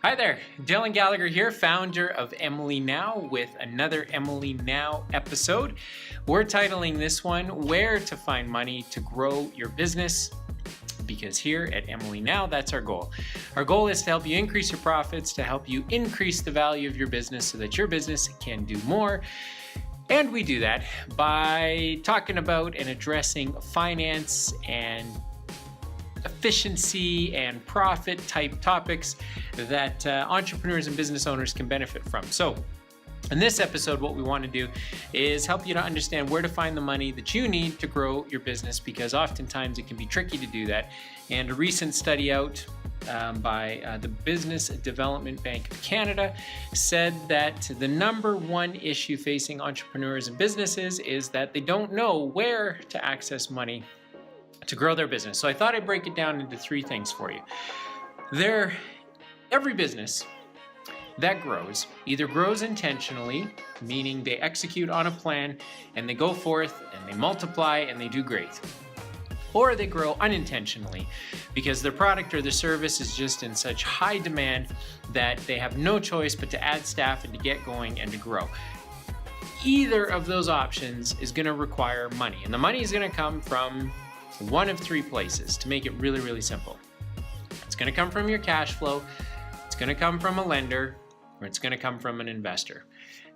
Hi there, Dylan Gallagher here, founder of Emily Now, with another Emily Now episode. We're titling this one, Where to Find Money to Grow Your Business, because here at Emily Now, that's our goal. Our goal is to help you increase your profits, to help you increase the value of your business so that your business can do more. And we do that by talking about and addressing finance and efficiency and profit type topics that entrepreneurs and business owners can benefit from. So in this episode, what we want to do is help you to understand where to find the money that you need to grow your business, because oftentimes it can be tricky to do that. And a recent study out by the Business Development Bank of Canada said that the number one issue facing entrepreneurs and businesses is that they don't know where to access money to grow their business. So I thought I'd break it down into three things for you. Every business that grows either grows intentionally, meaning they execute on a plan and they go forth and they multiply and they do great, or they grow unintentionally because their product or their service is just in such high demand that they have no choice but to add staff and to get going and to grow. Either of those options is going to require money, and the money is going to come from one of three places, to make it really, really simple. It's going to come from your cash flow, it's going to come from a lender, or it's going to come from an investor.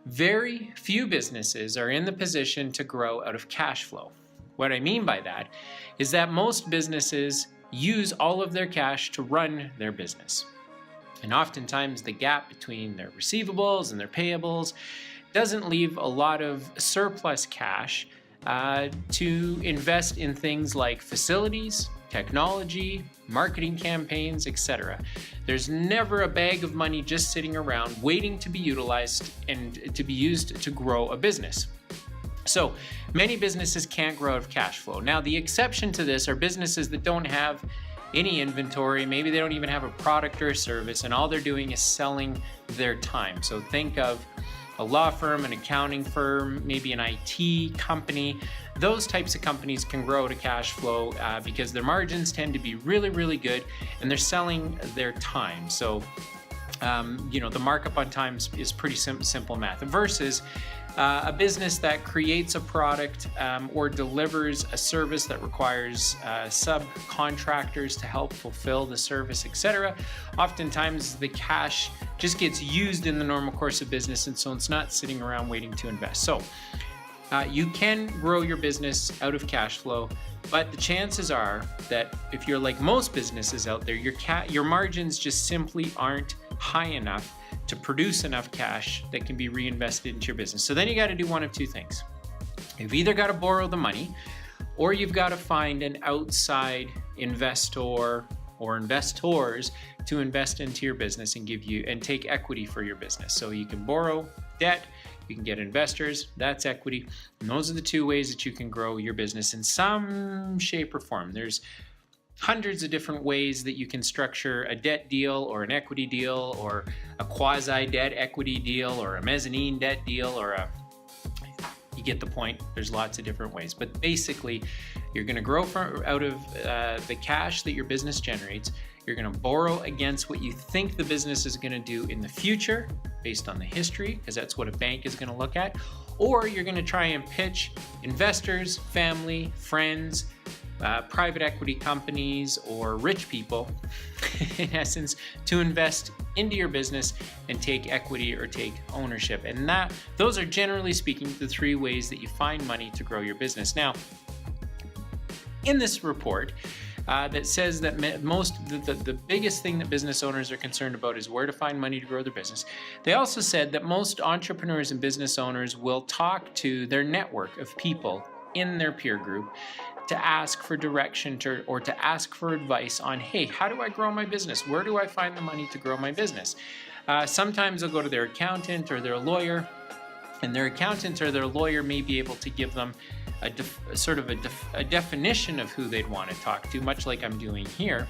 Very few businesses are in the position to grow out of cash flow. What I mean by that is that most businesses use all of their cash to run their business. And oftentimes the gap between their receivables and their payables doesn't leave a lot of surplus cash to invest in things like facilities, technology, marketing campaigns, etc. There's never a bag of money just sitting around waiting to be utilized and to be used to grow a business. So many businesses can't grow out of cash flow. Now, the exception to this are businesses that don't have any inventory. Maybe they don't even have a product or a service, and all they're doing is selling their time. So think of a law firm, an accounting firm, maybe an IT company. Those types of companies can grow to cash flow because their margins tend to be really, really good, and they're selling their time. So, the markup on time is pretty simple math. Versus a business that creates a product or delivers a service that requires subcontractors to help fulfill the service, etc. Oftentimes the cash just gets used in the normal course of business, and so it's not sitting around waiting to invest. So you can grow your business out of cash flow, but the chances are that if you're like most businesses out there, your margins just simply aren't high enough to produce enough cash that can be reinvested into your business. So then you got to do one of two things. You've either got to borrow the money, or you've got to find an outside investor or investors to invest into your business and give you and take equity for your business. So you can borrow debt, you can get investors, that's equity. And those are the two ways that you can grow your business in some shape or form. There's hundreds of different ways that you can structure a debt deal or an equity deal or a quasi-debt equity deal or a mezzanine debt deal you get the point. There's lots of different ways. But basically, you're going to grow out of the cash that your business generates. You're going to borrow against what you think the business is going to do in the future based on the history, because that's what a bank is going to look at. Or you're going to try and pitch investors, family, friends, private equity companies, or rich people, in essence, to invest into your business and take equity or take ownership. And those are, generally speaking, the three ways that you find money to grow your business. Now, in this report that says that the biggest thing that business owners are concerned about is where to find money to grow their business, they also said that most entrepreneurs and business owners will talk to their network of people in their peer group to ask for direction or to ask for advice on, hey, how do I grow my business? Where do I find the money to grow my business? Sometimes they'll go to their accountant or their lawyer, and their accountant or their lawyer may be able to give them a definition of who they'd want to talk to, much like I'm doing here,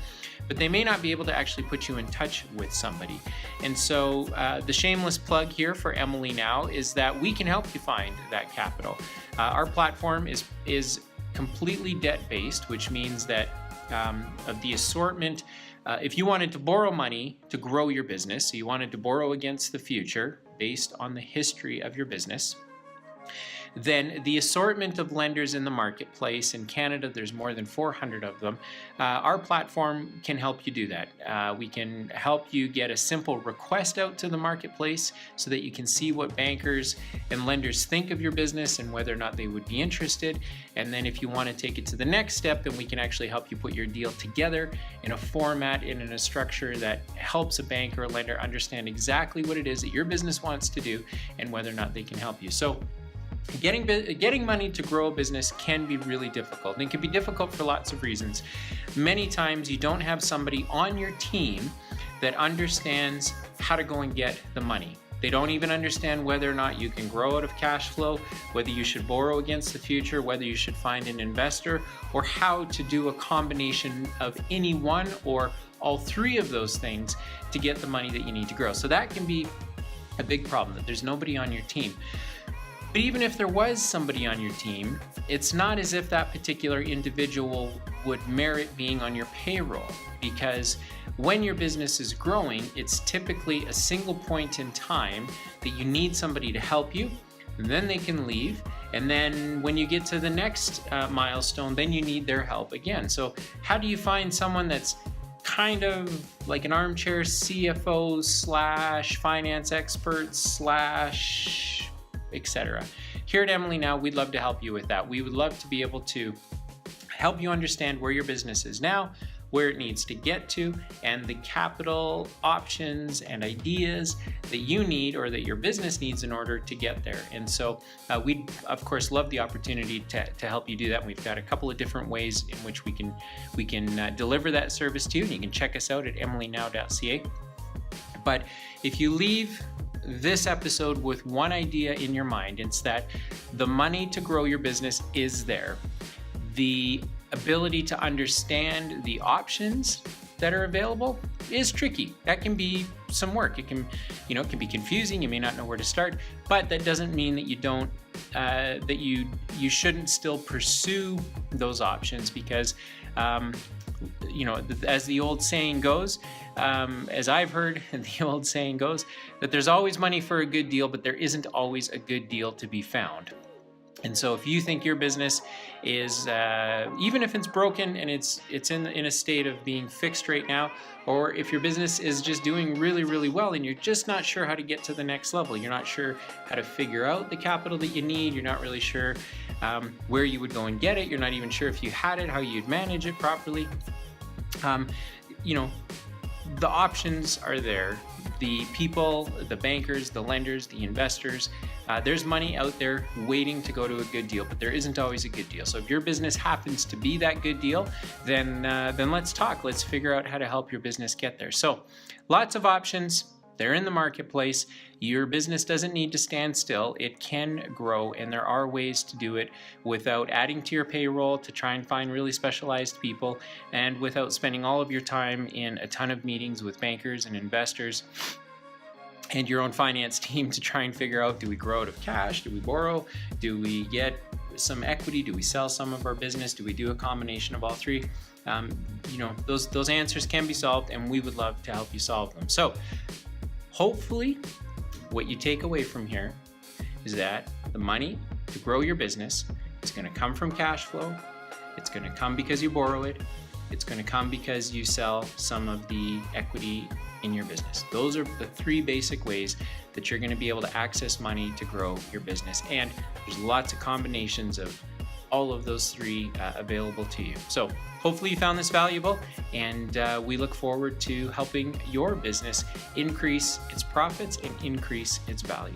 but they may not be able to actually put you in touch with somebody. And so the shameless plug here for Emily Now is that we can help you find that capital. Our platform is completely debt-based, which means that of the assortment If you wanted to borrow money to grow your business, so you wanted to borrow against the future based on the history of your business, then the assortment of lenders in the marketplace in Canada, there's more than 400 of them. Our platform can help you do that. We can help you get a simple request out to the marketplace so that you can see what bankers and lenders think of your business and whether or not they would be interested. And then if you want to take it to the next step, then we can actually help you put your deal together in a format and in a structure that helps a bank or a lender understand exactly what it is that your business wants to do and whether or not they can help you. So getting money to grow a business can be really difficult, and it can be difficult for lots of reasons. Many times you don't have somebody on your team that understands how to go and get the money. They don't even understand whether or not you can grow out of cash flow, whether you should borrow against the future, whether you should find an investor, or how to do a combination of any one or all three of those things to get the money that you need to grow. So that can be a big problem, that there's nobody on your team. But even if there was somebody on your team, it's not as if that particular individual would merit being on your payroll, because when your business is growing, it's typically a single point in time that you need somebody to help you, and then they can leave. And then when you get to the next milestone, then you need their help again. So how do you find someone that's kind of like an armchair CFO / finance expert / etc. Here at Emily Now, we'd love to help you with that. We would love to be able to help you understand where your business is now, where it needs to get to, and the capital options and ideas that you need or that your business needs in order to get there. And so we'd, of course, love the opportunity to help you do that. We've got a couple of different ways in which we can deliver that service to you. And you can check us out at emilynow.ca. But if you leave this episode with one idea in your mind, it's that the money to grow your business is there. The ability to understand the options that are available is tricky. That can be some work. It can be confusing. You may not know where to start, but that doesn't mean that you don't that you shouldn't still pursue those options, because as the old saying goes, as I've heard, the old saying goes, that there's always money for a good deal, but there isn't always a good deal to be found. And so if you think your business is, even if it's broken and it's in a state of being fixed right now, or if your business is just doing really, really well and you're just not sure how to get to the next level, you're not sure how to figure out the capital that you need, you're not really sure where you would go and get it, you're not even sure if you had it, how you'd manage it properly, the options are there. The people, the bankers, the lenders, the investors, there's money out there waiting to go to a good deal, but there isn't always a good deal. So if your business happens to be that good deal, then let's talk. Let's figure out how to help your business get there. So lots of options. They're in the marketplace. Your business doesn't need to stand still. It can grow, and there are ways to do it without adding to your payroll to try and find really specialized people, and without spending all of your time in a ton of meetings with bankers and investors and your own finance team to try and figure out, do we grow out of cash? Do we borrow? Do we get some equity? Do we sell some of our business? Do we do a combination of all three? Those answers can be solved, and we would love to help you solve them. So hopefully what you take away from here is that the money to grow your business is going to come from cash flow. It's going to come because you borrow it. It's going to come because you sell some of the equity in your business. Those are the three basic ways that you're going to be able to access money to grow your business. And there's lots of combinations of all of those three available to you. So hopefully you found this valuable, and we look forward to helping your business increase its profits and increase its value.